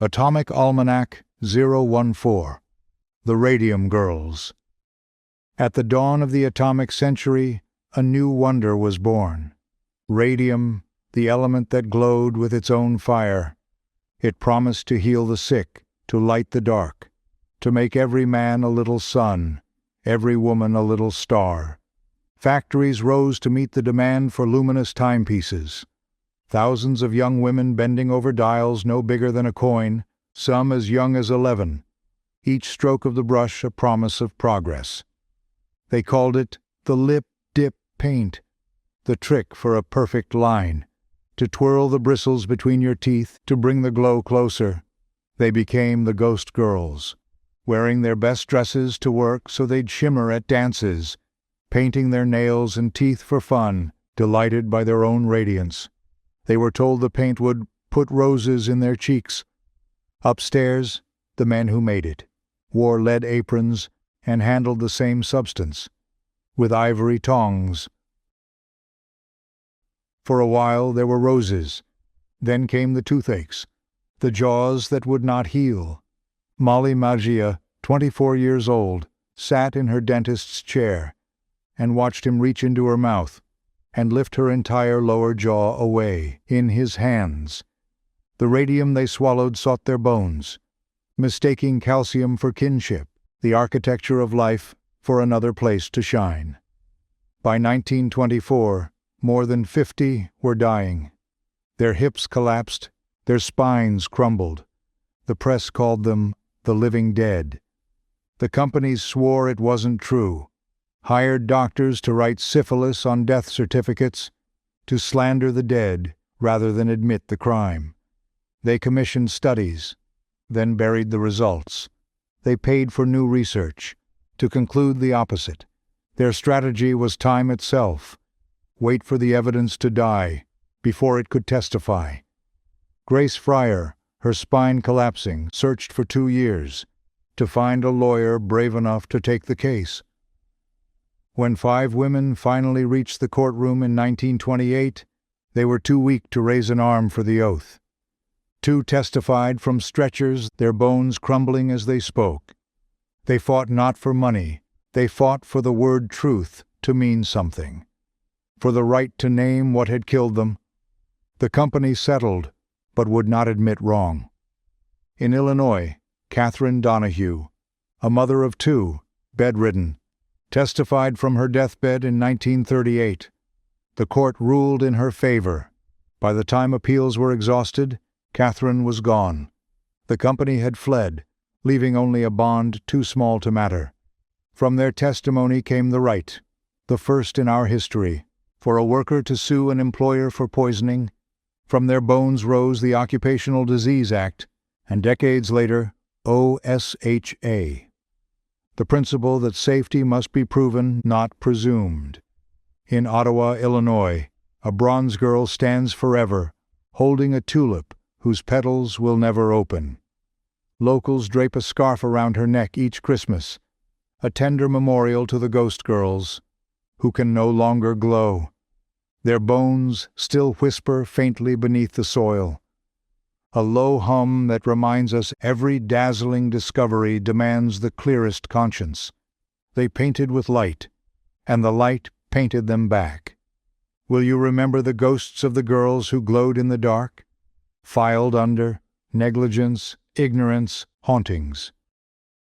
Atomic Almanac 014. The Radium Girls. At the dawn of the atomic century, a new wonder was born. Radium, the element that glowed with its own fire. It promised to heal the sick, to light the dark, to make every man a little sun, every woman a little star. Factories rose to meet the demand for luminous timepieces. Thousands of young women bending over dials no bigger than a coin, some as young as 11. Each stroke of the brush a promise of progress. They called it the lip-dip paint, the trick for a perfect line, to twirl the bristles between your teeth to bring the glow closer. They became the ghost girls, wearing their best dresses to work so they'd shimmer at dances, painting their nails and teeth for fun, delighted by their own radiance. They were told the paint would put roses in their cheeks. Upstairs, the men who made it wore lead aprons and handled the same substance with ivory tongs. For a while there were roses. Then came the toothaches, the jaws that would not heal. Molly Magia, 24 years old, sat in her dentist's chair and watched him reach into her mouth and lift her entire lower jaw away in his hands. The radium they swallowed sought their bones, mistaking calcium for kinship, the architecture of life for another place to shine. By 1924, more than 50 were dying. Their hips collapsed, their spines crumbled. The press called them the living dead. The companies swore it wasn't true, hired doctors to write syphilis on death certificates, to slander the dead rather than admit the crime. They commissioned studies, then buried the results. They paid for new research, to conclude the opposite. Their strategy was time itself. Wait for the evidence to die, before it could testify. Grace Fryer, her spine collapsing, searched for 2 years, to find a lawyer brave enough to take the case. When 5 women finally reached the courtroom in 1928, they were too weak to raise an arm for the oath. 2 testified from stretchers, their bones crumbling as they spoke. They fought not for money, they fought for the word truth to mean something, for the right to name what had killed them. The company settled, but would not admit wrong. In Illinois, Catherine Donahue, a mother of 2, bedridden, testified from her deathbed in 1938. The court ruled in her favor. By the time appeals were exhausted, Catherine was gone. The company had fled, leaving only a bond too small to matter. From their testimony came the right, the first in our history, for a worker to sue an employer for poisoning. From their bones rose the Occupational Disease Act, and decades later, OSHA. The principle that safety must be proven, not presumed. In Ottawa, Illinois, a bronze girl stands forever, holding a tulip whose petals will never open. Locals drape a scarf around her neck each Christmas, a tender memorial to the ghost girls, who can no longer glow. Their bones still whisper faintly beneath the soil, a low hum that reminds us every dazzling discovery demands the clearest conscience. They painted with light, and the light painted them back. Will you remember the ghosts of the girls who glowed in the dark? Filed under negligence, ignorance, hauntings.